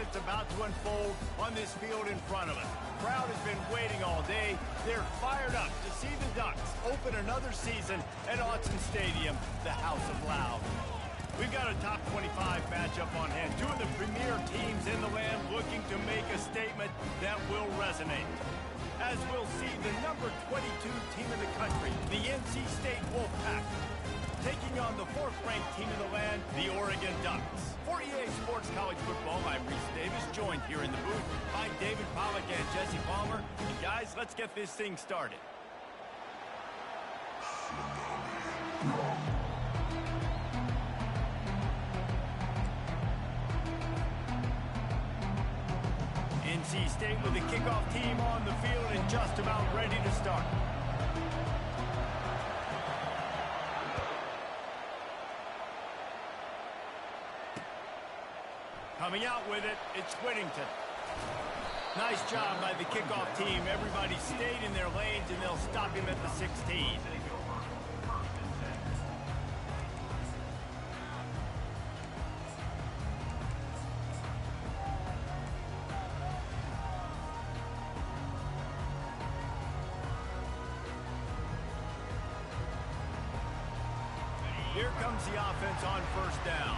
that's about to unfold on this field in front of us. The crowd has been waiting all day. They're fired up to see the Ducks open another season at Autzen Stadium, the House of Loud. We've got a top 25 matchup on hand. Two of the premier teams in the land looking to make a statement that will resonate. As we'll see the number 22 team in the country, the NC State Wolfpack, taking on the fourth-ranked team in the land, the Oregon Ducks. For EA Sports College Football, I'm Reese Davis, joined here in the booth by David Pollack and Jesse Palmer. And guys, let's get this thing started. NC State with the kickoff team on the field and just about ready to start. Coming out with it, it's Whittington. Nice job by the kickoff team. Everybody stayed in their lanes, and they'll stop him at the 16. Here comes the offense on first down.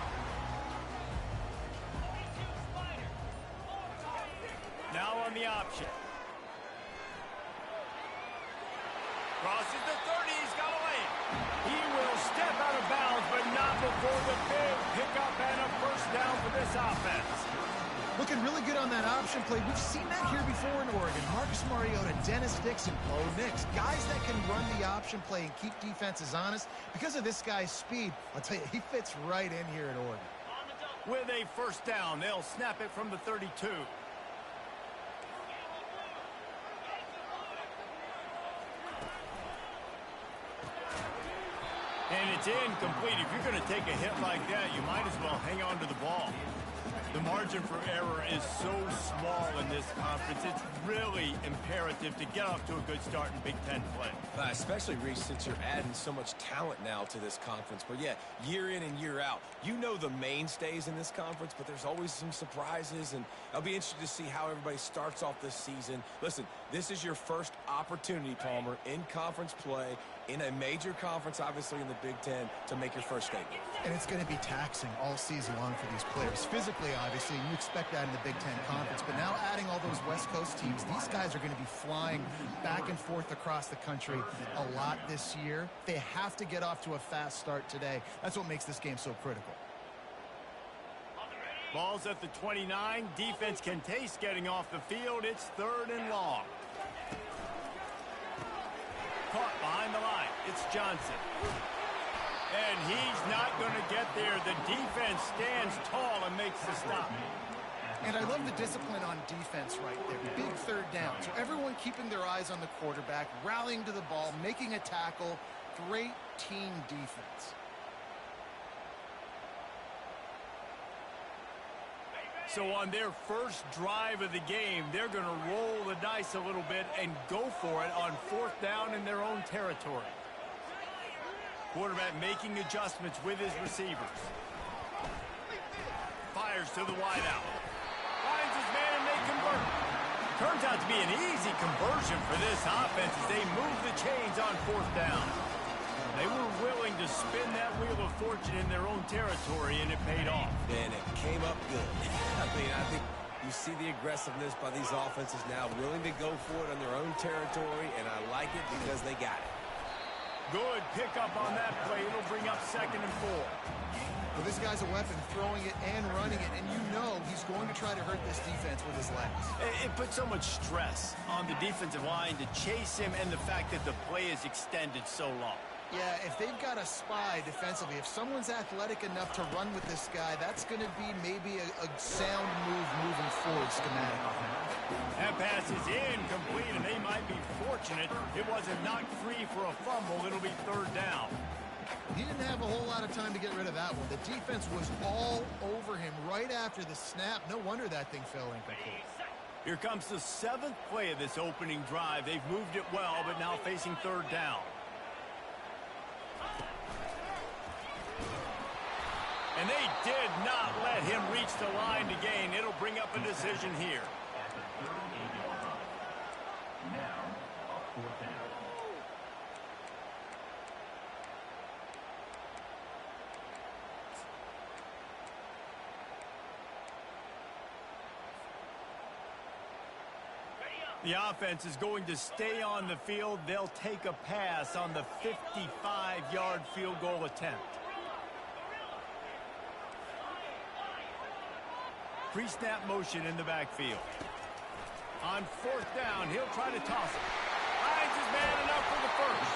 Now on the option. Crosses the 30, he's got a lane. He will step out of bounds, but not before the big pickup and a first down for this offense. Looking really good on that option play. We've seen that here before in Oregon. Marcus Mariota, Dennis Dixon, Bo Nix. Guys that can run the option play and keep defenses honest. Because of this guy's speed, I'll tell you, he fits right in here at Oregon. With a first down, they'll snap it from the 32. And it's incomplete. If you're going to take a hit like that, you might as well hang on to the ball. The margin for error is so small in this conference. It's really imperative to get off to a good start in Big Ten play. Especially, Reese, since you're adding so much talent now to this conference. But, yeah, year in and year out, you know the mainstays in this conference, but there's always some surprises, and I'll be interested to see how everybody starts off this season. Listen, this is your first opportunity, Palmer, in conference play, in a major conference, obviously in the Big Ten, to make your first statement. And it's going to be taxing all season long for these players. Physically, obviously, you expect that in the Big Ten Conference. But now adding all those West Coast teams, these guys are going to be flying back and forth across the country a lot this year. They have to get off to a fast start today. That's what makes this game so critical. Ball's at the 29. Defense can taste getting off the field. It's third and long. Caught behind the line. It's Johnson. And he's not going to get there. The defense stands tall and makes the stop. And I love the discipline on defense right there. Big third down. So everyone keeping their eyes on the quarterback, rallying to the ball, making a tackle. Great team defense. So on their first drive of the game, they're going to roll the dice a little bit and go for it on fourth down in their own territory. Quarterback making adjustments with his receivers. Fires to the wideout. Finds his man and they convert. Turns out to be an easy conversion for this offense as they move the chains on fourth down. They were willing to spin that wheel of fortune in their own territory, and it paid off. And it came up good. I think you see the aggressiveness by these offenses now, willing to go for it on their own territory, and I like it because they got it. Good pickup on that play. It'll bring up 2nd and 4. Well, this guy's a weapon, throwing it and running it, and you know he's going to try to hurt this defense with his legs. It puts so much stress on the defensive line to chase him, and the fact that the play is extended so long. Yeah, if they've got a spy defensively, if someone's athletic enough to run with this guy, that's going to be maybe a sound move moving forward schematically. That pass is incomplete, and they might be fortunate it wasn't knocked free for a fumble. It'll be third down. He didn't have a whole lot of time to get rid of that one. The defense was all over him right after the snap. No wonder that thing fell incomplete. Here comes the 7th play of this opening drive. They've moved it well, but now facing third down. And they did not let him reach the line to gain. It'll bring up a decision here. The offense is going to stay on the field. They'll take a pass on the 55-yard field goal attempt. Pre-snap motion in the backfield. On fourth down, he'll try to toss it. Finds his man enough for the first.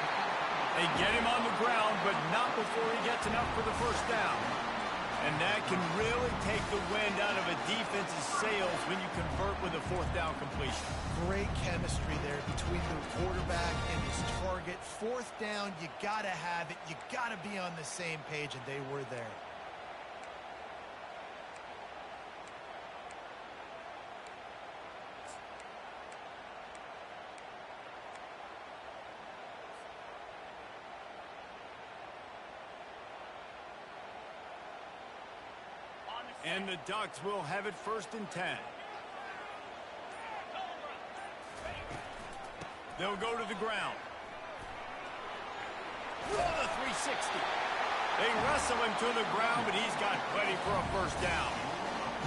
They get him on the ground, but not before he gets enough for the first down. And that can really take the wind out of a defense's sails when you convert with a fourth down completion. Great chemistry there between the quarterback and his target. Fourth down, you got to have it. You got to be on the same page, and they were there. And the Ducks will have it 1st and 10. They'll go to the ground. Oh, the 360. They wrestle him to the ground, but he's got plenty for a first down.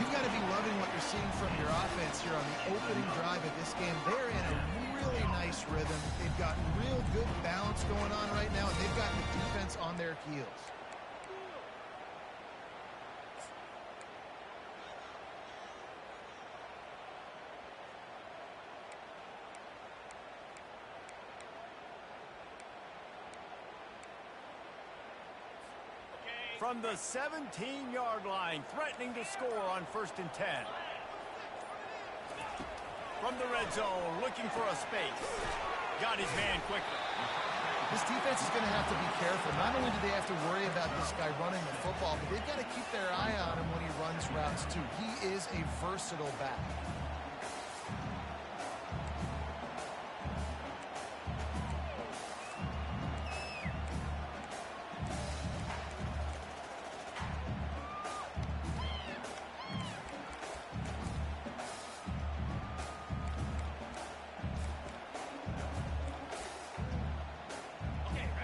You've got to be loving what you're seeing from your offense here on the opening drive of this game. They're in a really nice rhythm. They've got real good balance going on right now, and they've got the defense on their heels. From the 17-yard line, threatening to score on 1st and 10. From the red zone, looking for a space. Got his man quickly. This defense is going to have to be careful. Not only do they have to worry about this guy running the football, but they've got to keep their eye on him when he runs routes, too. He is a versatile back.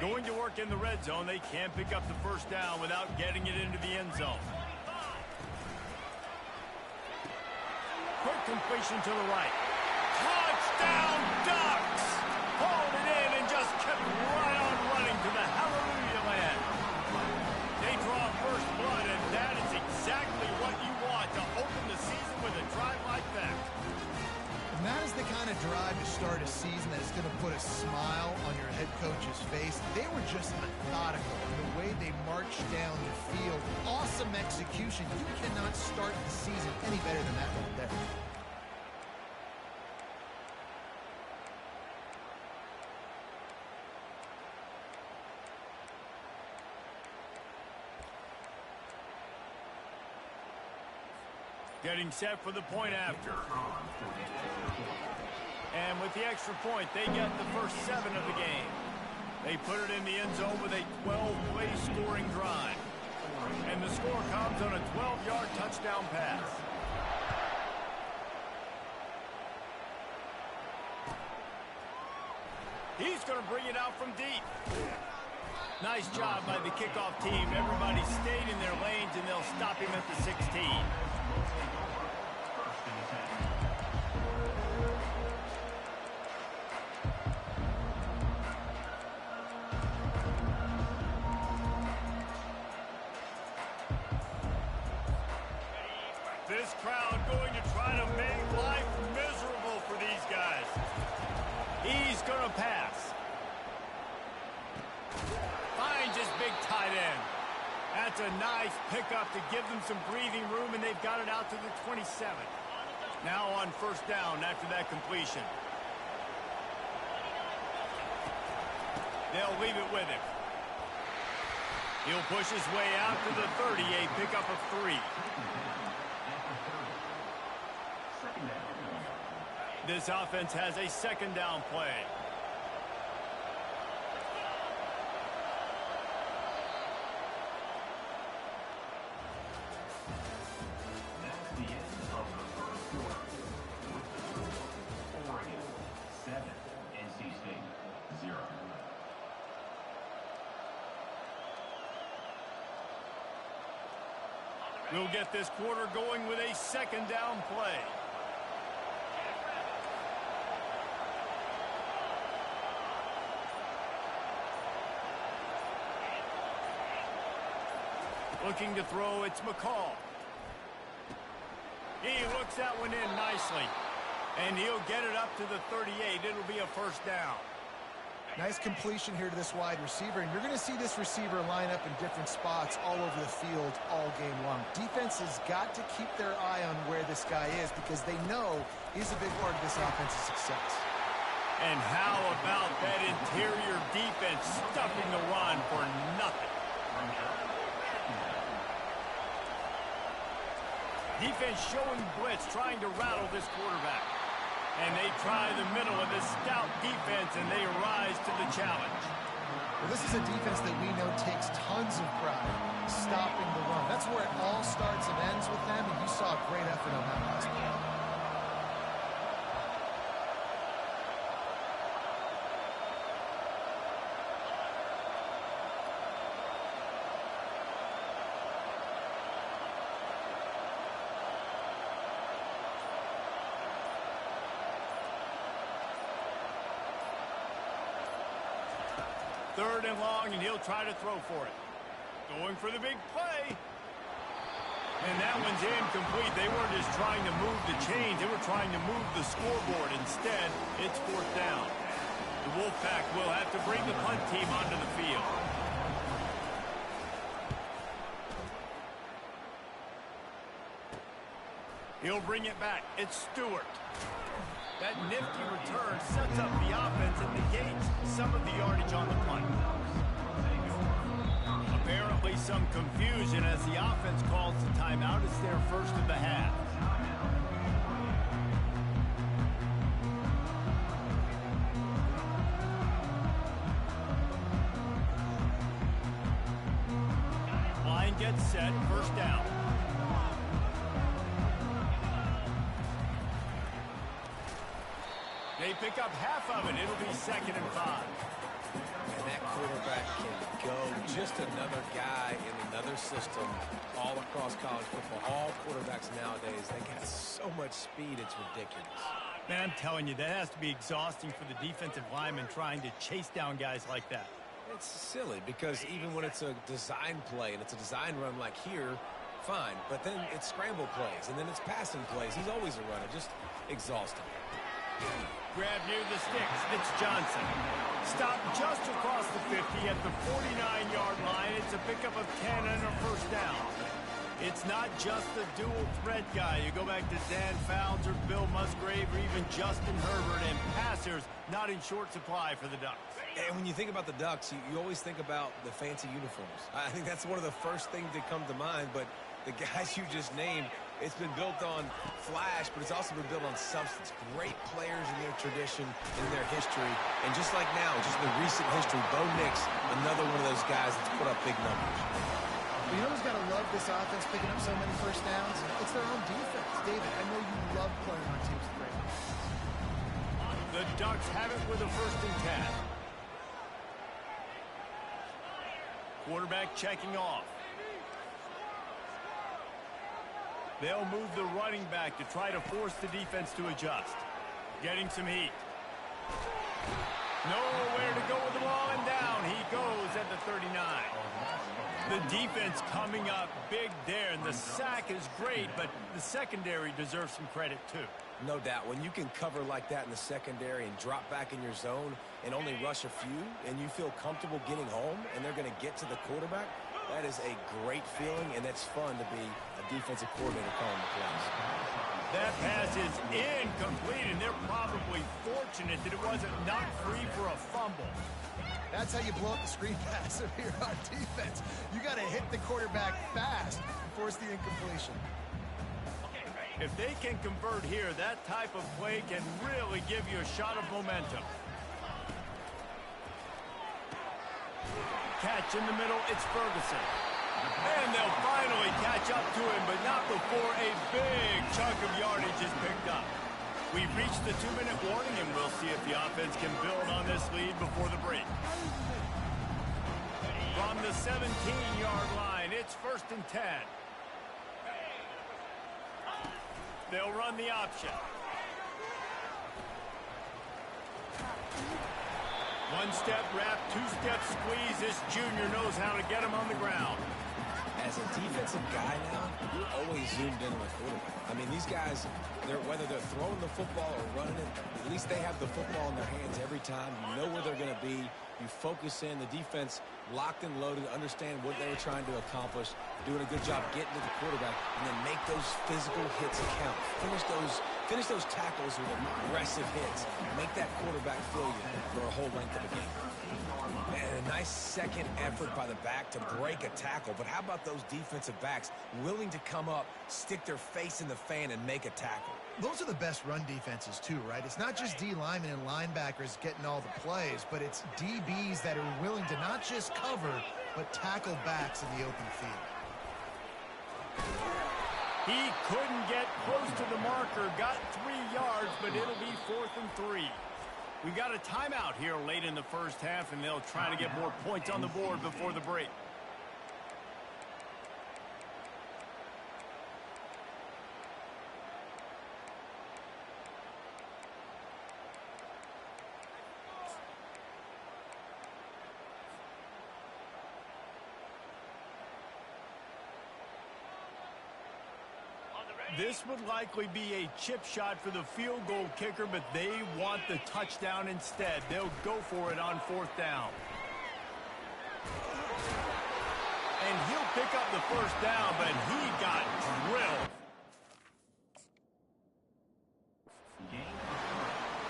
Going to work in the red zone. They can't pick up the first down without getting it into the end zone. Quick completion to the right. Touchdown, Ducks! Hauled it in and just kept right on running to the hallelujah land. They draw first blood, and that is exactly what you want to open the season with a drive like that. And that is the kind of drive to start a season that is going to put a smile on your head coach's face. They were just methodical in the way they marched down the field. Awesome execution. You cannot start the season any better than that right there. Getting set for the point after. And with the extra point, they get the first 7 of the game. They put it in the end zone with a 12-play scoring drive. And the score comes on a 12-yard touchdown pass. He's going to bring it out from deep. Nice job by the kickoff team. Everybody stayed in their lanes, and they'll stop him at the 16. This crowd going to try to make life miserable for these guys. He's going to pass. Finds his big tight end. That's a nice pickup to give them some breathing room, and they've got it out to the 27. Now on first down after that completion. They'll leave it with him. He'll push his way out to the 30, a pickup of 3. This offense has a second down play. We'll get this quarter going with a second down play. Looking to throw, it's McCall. He looks that one in nicely. And he'll get it up to the 38. It'll be a first down. Nice completion here to this wide receiver, and you're going to see this receiver line up in different spots all over the field all game long. Defense has got to keep their eye on where this guy is because they know he's a big part of this offense's success. And how about that interior defense stuffing the run for nothing? Defense showing blitz, trying to rattle this quarterback. And they try the middle of this stout defense, and they rise to the challenge. Well, this is a defense that we know takes tons of pride stopping the run. That's where it all starts and ends with them, and you saw a great effort on that last play. Third and long, and he'll try to throw for it. Going for the big play. And that one's incomplete. They weren't just trying to move the chains. They were trying to move the scoreboard. Instead, it's fourth down. The Wolfpack will have to bring the punt team onto the field. He'll bring it back. It's Stewart. That nifty return sets up the offense and negates some of the yardage on the punt. Apparently some confusion as the offense calls the timeout. It's their first of the half. Line gets set, first down. They pick up half of it. It'll be 2nd and 5. And that quarterback can go. Just another guy in another system all across college football. All quarterbacks nowadays, they got so much speed, it's ridiculous. Man, I'm telling you, that has to be exhausting for the defensive lineman trying to chase down guys like that. It's silly because even when it's a design play and it's a design run like here, fine. But then it's scramble plays and then it's passing plays. He's always a runner. Just exhausting. Grab near the sticks. It's Johnson. Stopped just across the 50 at the 49-yard line. It's a pickup of 10 and a first down. It's not just the dual threat guy. You go back to Dan Fouts or Bill Musgrave or even Justin Herbert, and passers not in short supply for the Ducks. And when you think about the Ducks, you always think about the fancy uniforms. I think that's one of the first things that come to mind, but the guys you just named, it's been built on flash, but it's also been built on substance. Great players in their tradition, in their history. And just like now, just in the recent history, Bo Nix, another one of those guys that's put up big numbers. You know who's got to love this offense picking up so many first downs? It's their own defense. David, I know you love playing on teams with great offense. The Ducks have it with a 1st and 10. Quarterback checking off. They'll move the running back to try to force the defense to adjust. Getting some heat. Nowhere to go with the ball, and down he goes at the 39. The defense coming up big there, and the sack is great, but the secondary deserves some credit too. No doubt. When you can cover like that in the secondary and drop back in your zone and only rush a few, and you feel comfortable getting home, and they're going to get to the quarterback, that is a great feeling, and it's fun to be a defensive coordinator calling the plays. That pass is incomplete, and they're probably fortunate that it wasn't knocked free for a fumble. That's how you blow up the screen pass if you're on defense. You got to hit the quarterback fast and force the incompletion. If they can convert here, that type of play can really give you a shot of momentum. Catch in the middle, it's Ferguson. And they'll finally catch up to him, but not before a big chunk of yardage is picked up. We've reached the 2-minute warning, and we'll see if the offense can build on this lead before the break. From the 17-yard line, it's 1st and 10. They'll run the option. One-step wrap, two-step squeeze. This junior knows how to get him on the ground. As a defensive guy now, you're always zoomed in on the quarterback. I mean, these guys, whether they're throwing the football or running it, at least they have the football in their hands every time. You know where they're going to be. You focus in. The defense locked and loaded, understand what they were trying to accomplish, doing a good job getting to the quarterback, and then make those physical hits count. Finish those tackles with aggressive hits. Make that quarterback feel you for a whole length of a game. And a nice second effort by the back to break a tackle. But how about those defensive backs willing to come up, stick their face in the fan, and make a tackle? Those are the best run defenses, too, right? It's not just D linemen and linebackers getting all the plays, but it's DBs that are willing to not just cover, but tackle backs in the open field. He couldn't get close to the marker, got 3 yards, but it'll be 4th and 3. We've got a timeout here late in the first half, and they'll try to get more points on the board before the break. This would likely be a chip shot for the field goal kicker, but they want the touchdown instead. They'll go for it on 4th down. And he'll pick up the first down, but he got drilled.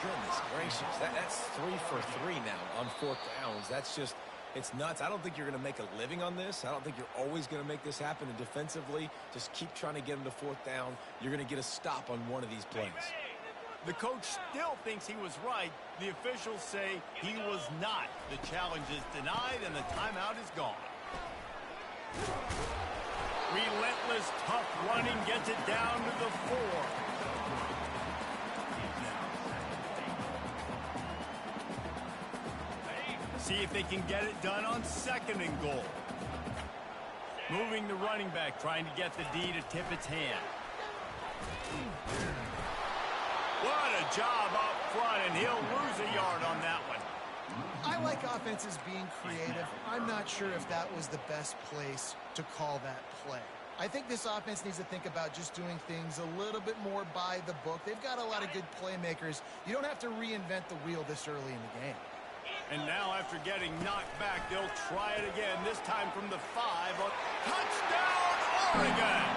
Goodness gracious. That's 3 for 3 now on 4th downs. That's just... It's nuts. I don't think you're going to make a living on this. I don't think you're always going to make this happen. And defensively, just keep trying to get him to 4th down. You're going to get a stop on one of these plays. The coach still thinks he was right. The officials say he was not. The challenge is denied, and the timeout is gone. Relentless, tough running gets it down to the 4. See if they can get it done on 2nd and goal. Moving the running back, trying to get the D to tip its hand. What a job up front, and he'll lose a yard on that one. I like offenses being creative. I'm not sure if that was the best place to call that play. I think this offense needs to think about just doing things a little bit more by the book. They've got a lot of good playmakers. You don't have to reinvent the wheel this early in the game. And now, after getting knocked back, they'll try it again, this time from the 5. Touchdown, Oregon!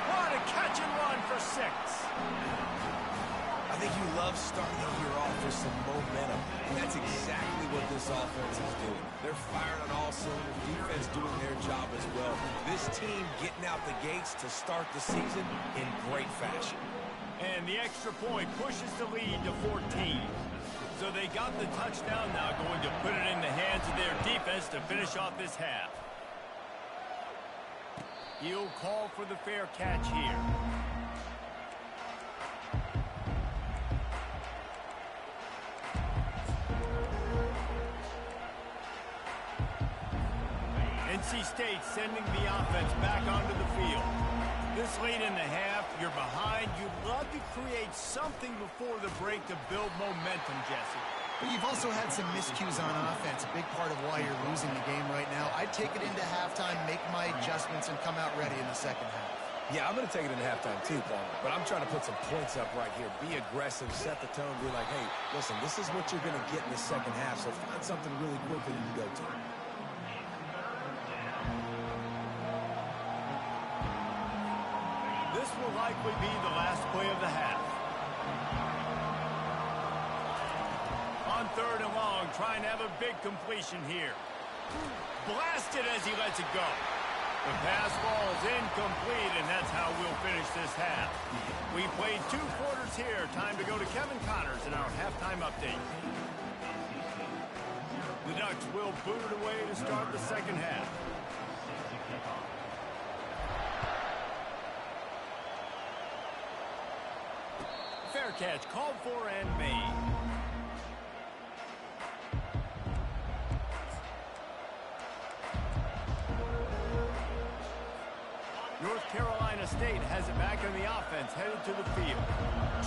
What a catch and run for 6. I think you love starting the year off with some momentum, and that's exactly what this offense is doing. They're firing on all cylinders, defense doing their job as well. This team getting out the gates to start the season in great fashion. And the extra point pushes the lead to 14. So they got the touchdown, now going to put it in the hands of their defense to finish off this half. He'll call for the fair catch here. NC State sending the offense back onto the field. This late in the half, you're behind. You'd love to create something before the break to build momentum, Jesse. But you've also had some miscues on offense, a big part of why you're losing the game right now. I'd take it into halftime, make my adjustments, and come out ready in the second half. Yeah, I'm going to take it into halftime too, Paul. But I'm trying to put some points up right here. Be aggressive, set the tone, be like, hey, listen, this is what you're going to get in the second half, so find something really quick that you can go to. This will likely be the last play of the half. On 3rd and long, trying to have a big completion here. Blasted as he lets it go. The pass falls incomplete, and that's how we'll finish this half. We played 2 quarters here. Time to go to Kevin Connors in our halftime update. The Ducks will boot it away to start the second half. Fair catch called for and made. North Carolina State has it back on the offense, headed to the field.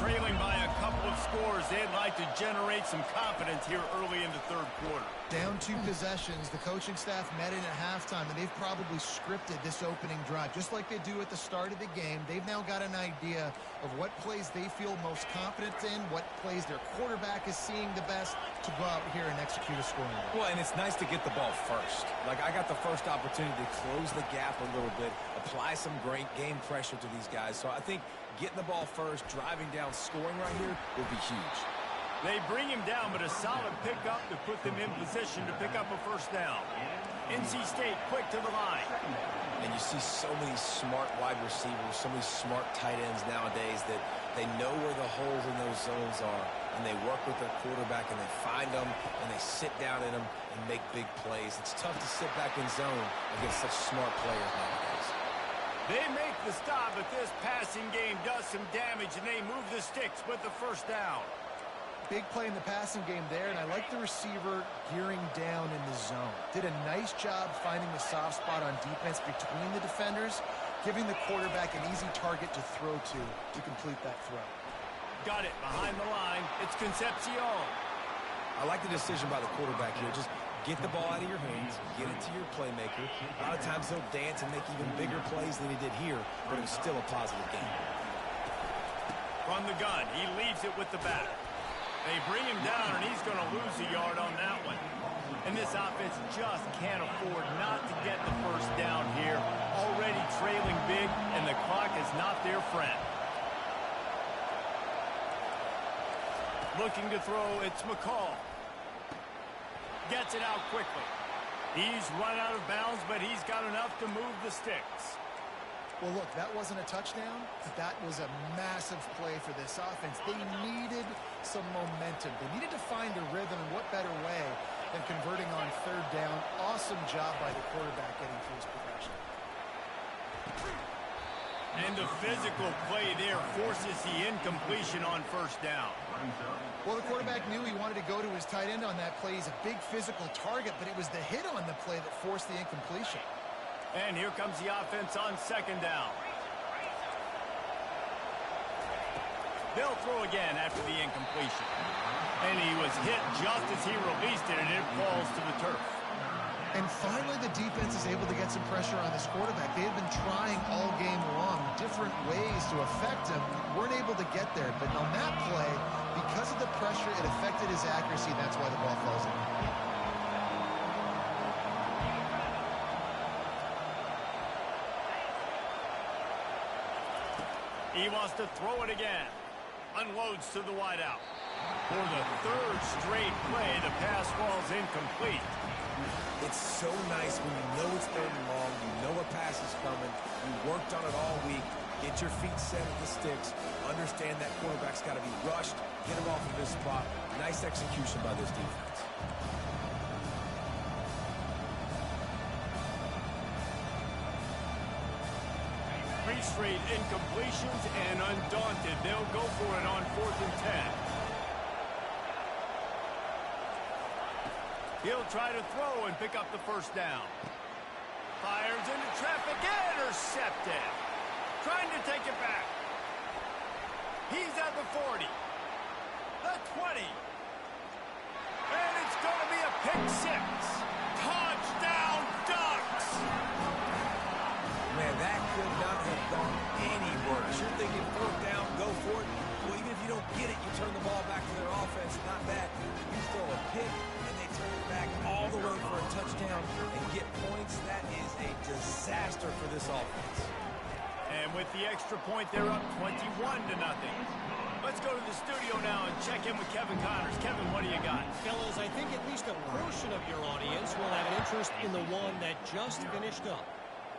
Trailing by a couple of scores, they'd like to generate some confidence here early in the third quarter. Down 2 possessions, the coaching staff met in at halftime, and they've probably scripted this opening drive. Just like they do at the start of the game, they've now got an idea of what plays they feel most confident in, what plays their quarterback is seeing the best to go out here and execute a scoring. Well, and it's nice to get the ball first. Like, I got the first opportunity to close the gap a little bit, apply some great game pressure to these guys. So I think getting the ball first, driving down, scoring right here will be huge. They bring him down, but a solid pickup to put them in position to pick up a first down. NC State quick to the line. And you see so many smart wide receivers, so many smart tight ends nowadays that they know where the holes in those zones are, and they work with their quarterback, and they find them, and they sit down in them and make big plays. It's tough to sit back in zone against such smart players nowadays. They make the stop, but this passing game does some damage, and they move the sticks with the first down. Big play in the passing game there, and I like the receiver gearing down in the zone. Did a nice job finding the soft spot on defense between the defenders, giving the quarterback an easy target to throw to complete that throw. Got it behind the line. It's Concepcion. I like the decision by the quarterback here. Just get the ball out of your hands, get it to your playmaker. A lot of times he'll dance and make even bigger plays than he did here, but it was still a positive game. From the gun, he leaves it with the back. They bring him down, and he's going to lose a yard on that one. And this offense just can't afford not to get the first down here. Already trailing big, and the clock is not their friend. Looking to throw, it's McCall. Gets it out quickly. He's run out of bounds, but he's got enough to move the sticks. Well, look, that wasn't a touchdown, but that was a massive play for this offense. They needed some momentum. They needed to find a rhythm, and what better way than converting on third down. Awesome job by the quarterback getting through his progression. And the physical play there forces the incompletion on first down. Well, the quarterback knew he wanted to go to his tight end on that play. He's a big physical target, but it was the hit on the play that forced the incompletion. And here comes the offense on second down. They'll throw again after the incompletion. And he was hit just as he released it, and it falls to the turf. And finally, the defense is able to get some pressure on this quarterback. They had been trying all game long different ways to affect him. Weren't able to get there. But on that play, because of the pressure, it affected his accuracy. That's why the ball falls in. He wants to throw it again. Unloads to the wideout. For the third straight play, the pass falls incomplete. It's so nice when you know it's third and long, you know a pass is coming, you worked on it all week, get your feet set at the sticks, understand that quarterback's got to be rushed, get him off of this spot. Nice execution by this defense. Three straight incompletions, and undaunted, they'll go for it on 4th and 10. He'll try to throw and pick up the first down. Fires into traffic, intercepted. Trying to take it back. He's at the 40. The 20. And it's going to be a pick six. Touchdown, Ducks! Man, that could not have gone any worse. You're thinking fourth down, go for it. Well, even if you don't get it, you turn the ball back to their offense. Not that. You throw a pick, and they turn it back all the way for a touchdown and get points. That is a disaster for this offense. And with the extra point, they're up 21-0. Let's go to the studio now and check in with Kevin Connors. Kevin, what do you got? Fellas, I think at least a portion of your audience will have an interest in the one that just finished up.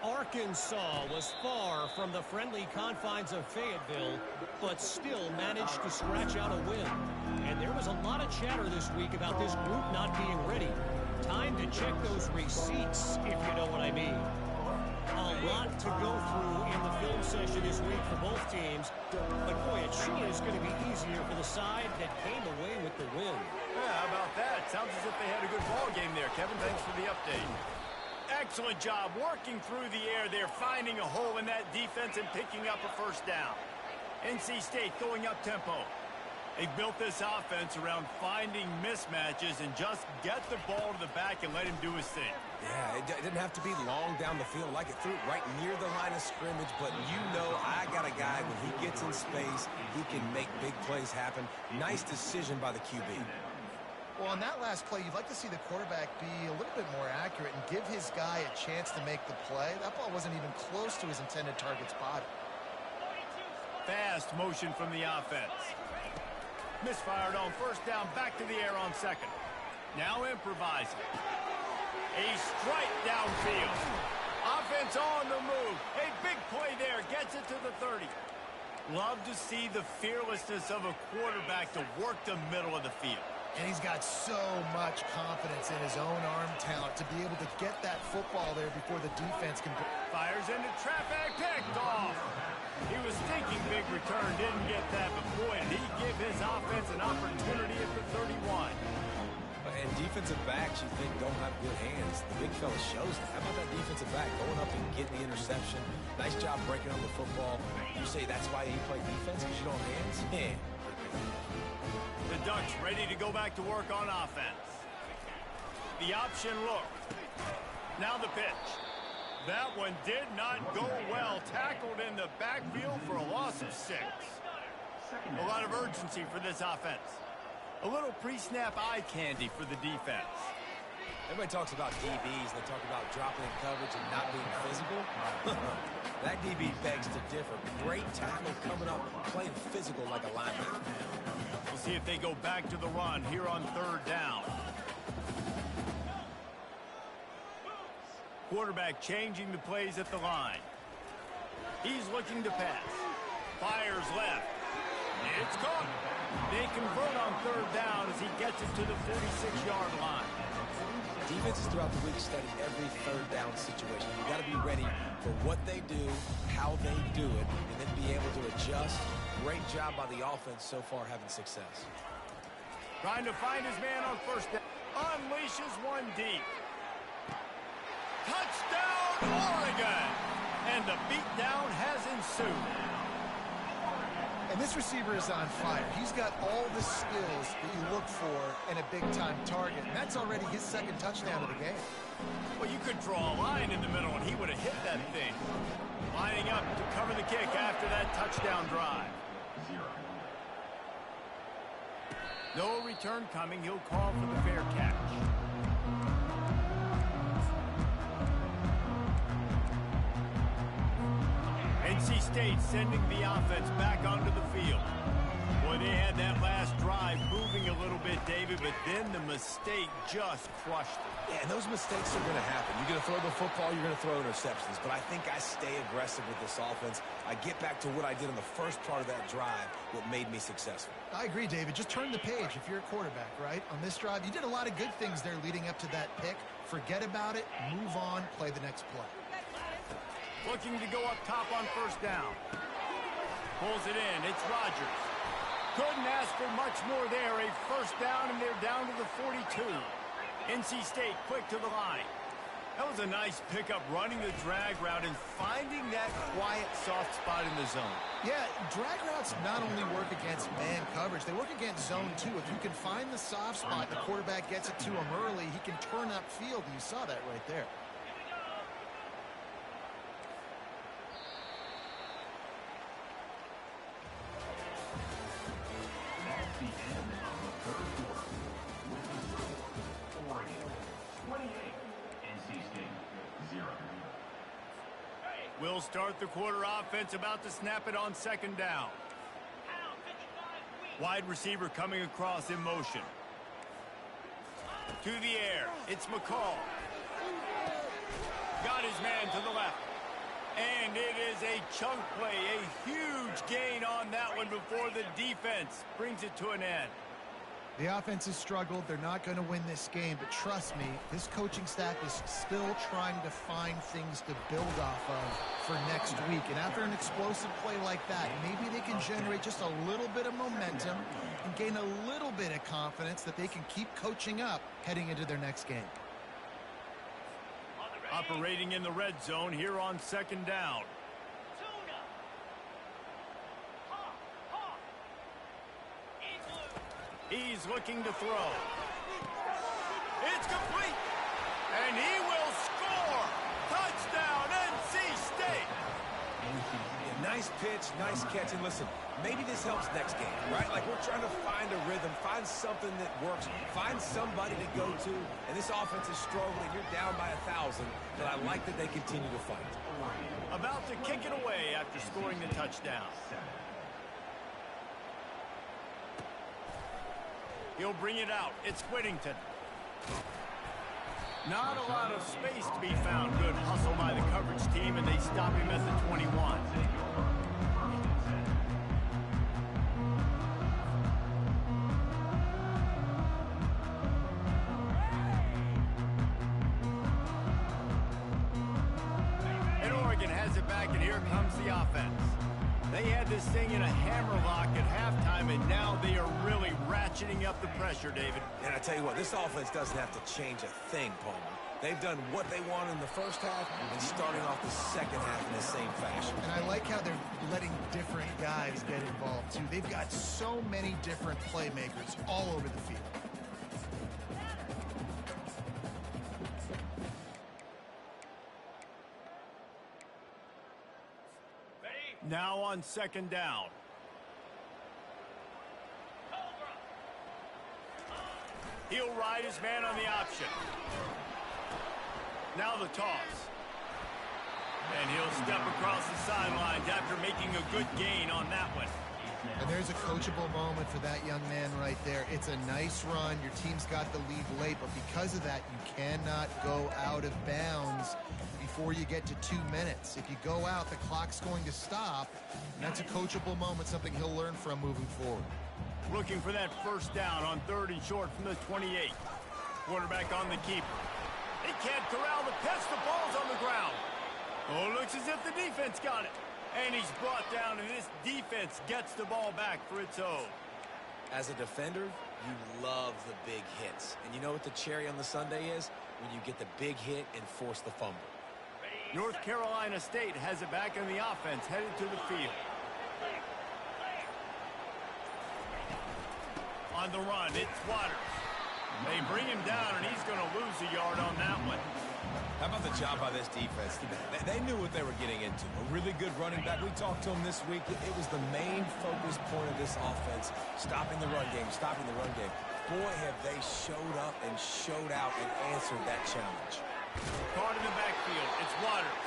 Arkansas was far from the friendly confines of Fayetteville, but still managed to scratch out a win. And there was a lot of chatter this week about this group not being ready. Time to check those receipts, if you know what I mean. A lot to go through in the film session this week for both teams, but boy, it sure is going to be easier for the side that came away with the win. Yeah, how about that? Sounds as if they had a good ball game there. Kevin, thanks for the update. Excellent job working through the air there, finding a hole in that defense and picking up a first down. NC State going up tempo. They built this offense around finding mismatches and just get the ball to the back and let him do his thing. Yeah, it didn't have to be long down the field. Like it threw it right near the line of scrimmage, but you know I got a guy, when he gets in space, he can make big plays happen. Nice decision by the QB. Well, on that last play, you'd like to see the quarterback be a little bit more accurate and give his guy a chance to make the play. That ball wasn't even close to his intended target's body. Fast motion from the offense. Misfired on first down, back to the air on second. Now improvising. A strike downfield. Offense on the move. A big play there, gets it to the 30. Love to see the fearlessness of a quarterback to work the middle of the field. And he's got so much confidence in his own arm talent to be able to get that football there before the defense can... Fires into traffic, picked off. He was thinking big return, didn't get that, but boy, did he give his offense an opportunity at the 31. And defensive backs you think don't have good hands. The big fella shows it. How about that defensive back going up and getting the interception? Nice job breaking on the football. You say that's why you play defense, because you don't have hands? Yeah. The Ducks ready to go back to work on offense. The option look. Now the pitch. That one did not go well. Tackled in the backfield for a loss of 6. A lot of urgency for this offense. A little pre-snap eye candy for the defense. Everybody talks about DBs. They talk about dropping in coverage and not being physical. That DB begs to differ. Great tackle coming up, playing physical like a linebacker. We'll see if they go back to the run here on third down. Quarterback changing the plays at the line. He's looking to pass. Fires left. It's caught. They convert on third down as he gets it to the 46-yard line. Defenses throughout the week study every third down situation. You got to be ready for what they do, how they do it, and then be able to adjust. Great job by the offense so far having success. Trying to find his man on first down. Unleashes one deep. Touchdown, Oregon! And the beatdown has ensued. And this receiver is on fire. He's got all the skills that you look for in a big-time target. And that's already his second touchdown of the game. Well, you could draw a line in the middle, and he would have hit that thing. Lining up to cover the kick after that touchdown drive. No return coming. He'll call for the fair catch. NC State sending the offense back onto the field. Boy, they had that last drive moving a little bit, David, but then the mistake just crushed it. Yeah, and those mistakes are going to happen. You're going to throw the football, you're going to throw interceptions, but I think I stay aggressive with this offense. I get back to what I did in the first part of that drive, what made me successful. I agree, David. Just turn the page if you're a quarterback, right? On this drive, you did a lot of good things there leading up to that pick. Forget about it, move on, play the next play. Looking to go up top on first down. Pulls it in. It's Rodgers. Couldn't ask for much more there. A first down, and they're down to the 42. NC State quick to the line. That was a nice pickup, running the drag route and finding that quiet, soft spot in the zone. Yeah, drag routes not only work against man coverage, they work against zone too. If you can find the soft spot, the quarterback gets it to him early, he can turn upfield, and you saw that right there. We'll start the quarter offense, about to snap it on second down. Wide receiver coming across in motion. To the air, it's McCall. Got his man to the left. And it is a chunk play, a huge gain on that one before the defense brings it to an end. The offense has struggled. They're not going to win this game, but trust me, this coaching staff is still trying to find things to build off of for next week. And after an explosive play like that, maybe they can generate just a little bit of momentum and gain a little bit of confidence that they can keep coaching up heading into their next game. Operating in the red zone here on second down. He's looking to throw. It's complete. And he will score. Touchdown, NC State. Yeah, nice pitch, nice catch. And listen, maybe this helps next game, right? Like we're trying to find a rhythm, find something that works, find somebody to go to. And this offense is struggling. You're down by 1,000, but I like that they continue to fight. About to kick it away after scoring the touchdown. He'll bring it out. It's Whittington. Not a lot of space to be found. Good hustle by the coverage team, and they stop him at the 21. And Oregon has it back, and here comes the offense. They had this thing in a hammerlock at halftime, and now they are really ratcheting up the pressure, David. And I tell you what, this offense doesn't have to change a thing, Palmer. They've done what they want in the first half and starting off the second half in the same fashion. And I like how they're letting different guys get involved, too. They've got so many different playmakers all over the field. Now on second down. He'll ride his man on the option. Now the toss. And he'll step across the sidelines after making a good gain on that one. And there's a coachable moment for that young man right there. It's a nice run. Your team's got the lead late, but because of that, you cannot go out of bounds before you get to 2 minutes. If you go out, the clock's going to stop, and that's a coachable moment, something he'll learn from moving forward. Looking for that first down on 3rd and short from the 28. Quarterback on the keeper. He can't corral the pitch. The ball's on the ground. Oh, looks as if the defense got it. And he's brought down, and this defense gets the ball back for its own. As a defender, you love the big hits. And you know what the cherry on the sundae is? When you get the big hit and force the fumble. North Carolina State has it back in the offense, headed to the field. On the run, it's Waters. They bring him down, and he's going to lose a yard on that one. How about the job by this defense? They knew what they were getting into. A really good running back. We talked to him this week. It was the main focus point of this offense, stopping the run game, stopping the run game. Boy, have they showed up and showed out and answered that challenge. Caught in the backfield, it's Waters.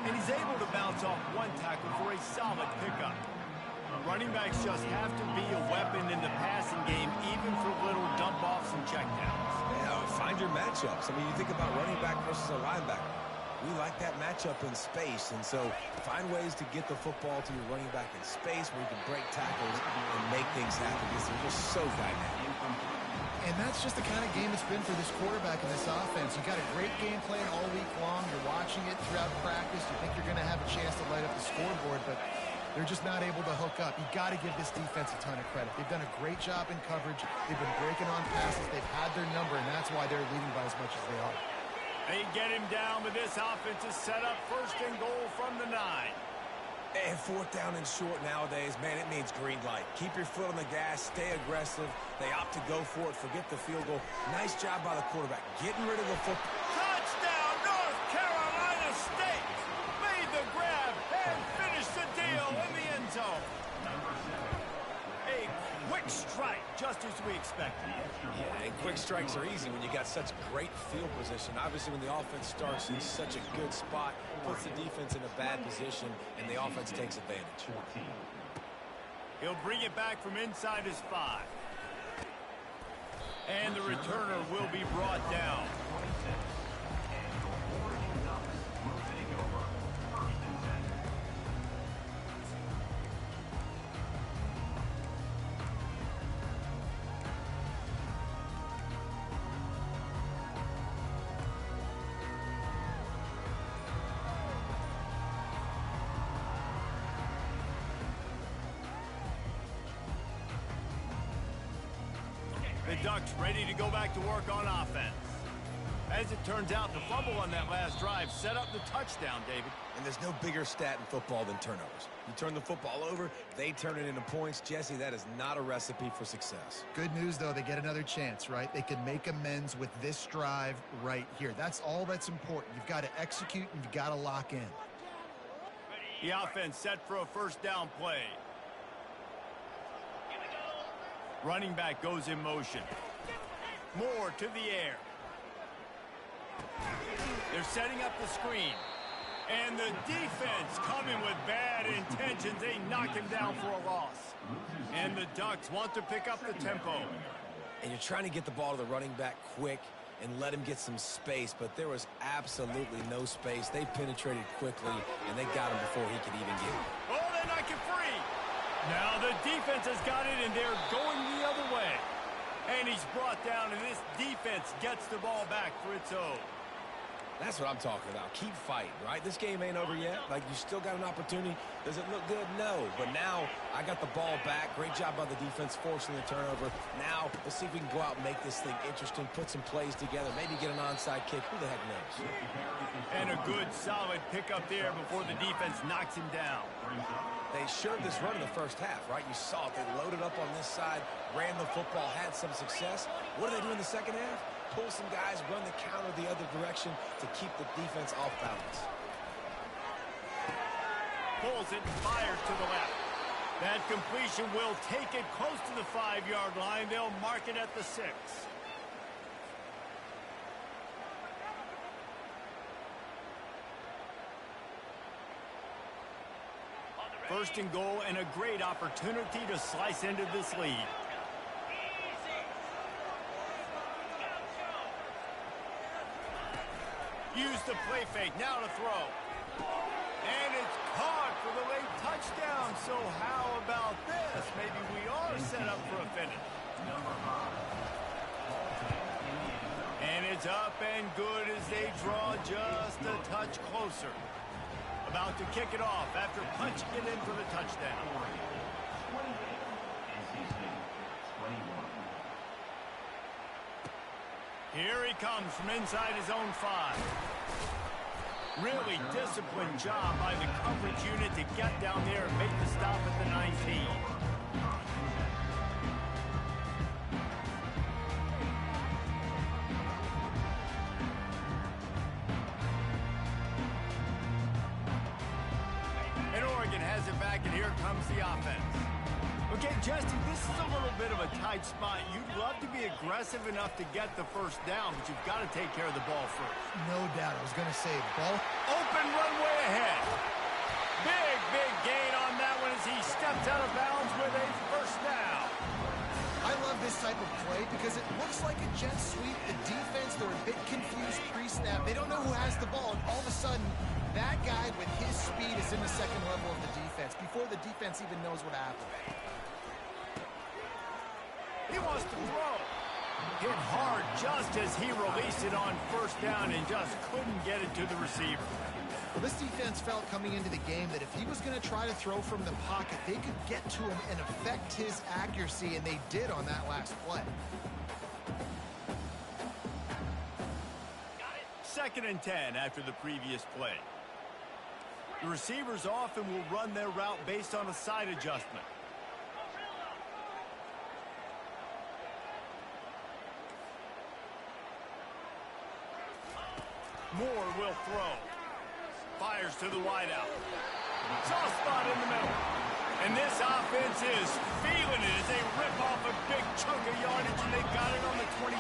And he's able to bounce off one tackle for a solid pickup. Running backs just have to be a weapon in the passing game, even for little dump-offs and checkdowns. Yeah, find your matchups. I mean, you think about running back versus a linebacker. We like that matchup in space, and so find ways to get the football to your running back in space where you can break tackles and make things happen because they're just so dynamic. And that's just the kind of game it's been for this quarterback in this offense. You got a great game plan all week long. You're watching it throughout practice. You think you're going to have a chance to light up the scoreboard, but they're just not able to hook up. You got to give this defense a ton of credit. They've done a great job in coverage. They've been breaking on passes. They've had their number, and that's why they're leading by as much as they are. They get him down, but this offense is set up 1st and goal from the 9. And 4th down and short nowadays, man, it means green light. Keep your foot on the gas, stay aggressive. They opt to go for it, forget the field goal. Nice job by the quarterback, getting rid of the football. Touchdown, North Carolina State! Made the grab and finished the deal in the end zone. A quick strike, just as we expected. Yeah, and quick strikes are easy when you got such great field position. Obviously, when the offense starts in such a good spot, puts the defense in a bad position, and the offense takes advantage. He'll bring it back from inside his 5. And the returner will be brought down. The Ducks ready to go back to work on offense. As it turns out, the fumble on that last drive set up the touchdown, David. And there's no bigger stat in football than turnovers. You turn the football over, they turn it into points. Jesse, that is not a recipe for success. Good news, though, they get another chance, right? They can make amends with this drive right here. That's all that's important. You've got to execute and you've got to lock in. The offense set for a first down play. Running back goes in motion. Moore to the air. They're setting up the screen. And the defense coming with bad intentions. They knock him down for a loss. And the Ducks want to pick up the tempo. And you're trying to get the ball to the running back quick and let him get some space, but there was absolutely no space. They penetrated quickly, and they got him before he could even get it. Oh, they knock it free. Now the defense has got it, and they're going the other way. And he's brought down, and this defense gets the ball back for its own. That's what I'm talking about. Keep fighting, right? This game ain't over yet. Like, you still got an opportunity. Does it look good? No. But now I got the ball back. Great job by the defense forcing the turnover. Now let's see if we can go out and make this thing interesting, put some plays together, maybe get an onside kick. Who the heck knows? And a good, solid pickup there before the defense knocks him down. They showed this run in the first half, right? You saw it. They loaded up on this side, ran the football, had some success. What do they do in the second half? Pull some guys, run the counter the other direction to keep the defense off balance. Pulls it, fires to the left. That completion will take it close to the 5-yard line. They'll mark it at the 6. First and goal, and a great opportunity to slice into this lead. Use the play fake, now to throw. And it's caught for the late touchdown. So how about this? Maybe we are set up for a finish. And it's up and good as they draw just a touch closer. About to kick it off after punching it in for the touchdown. Here he comes from inside his own 5. Really disciplined job by the coverage unit to get down there and make the stop at the 19. And Oregon has it back, and here comes the offense. Okay, Justin, this is a little bit of a tight spot. You'd love to be aggressive enough to get the first down, but you've got to take care of the ball first. No doubt. I was going to say, ball. Open runway ahead. Big gain on that one as he steps out of bounds with a first down. I love this type of play because it looks like a jet sweep. The defense, they're a bit confused pre-snap. They don't know who has the ball, and all of a sudden, that guy with his speed is in the second level of the defense before the defense even knows what happened. He wants to throw. Hit hard just as he released it on first down and just couldn't get it to the receiver. Well, this defense felt coming into the game that if he was going to try to throw from the pocket, they could get to him and affect his accuracy, and they did on that last play. Second and 10 after the previous play. The receivers often will run their route based on a side adjustment. Moore will throw. Fires to the wideout. Soft spot in the middle. And this offense is feeling it as they rip off a big chunk of yardage, and they got it on the 22.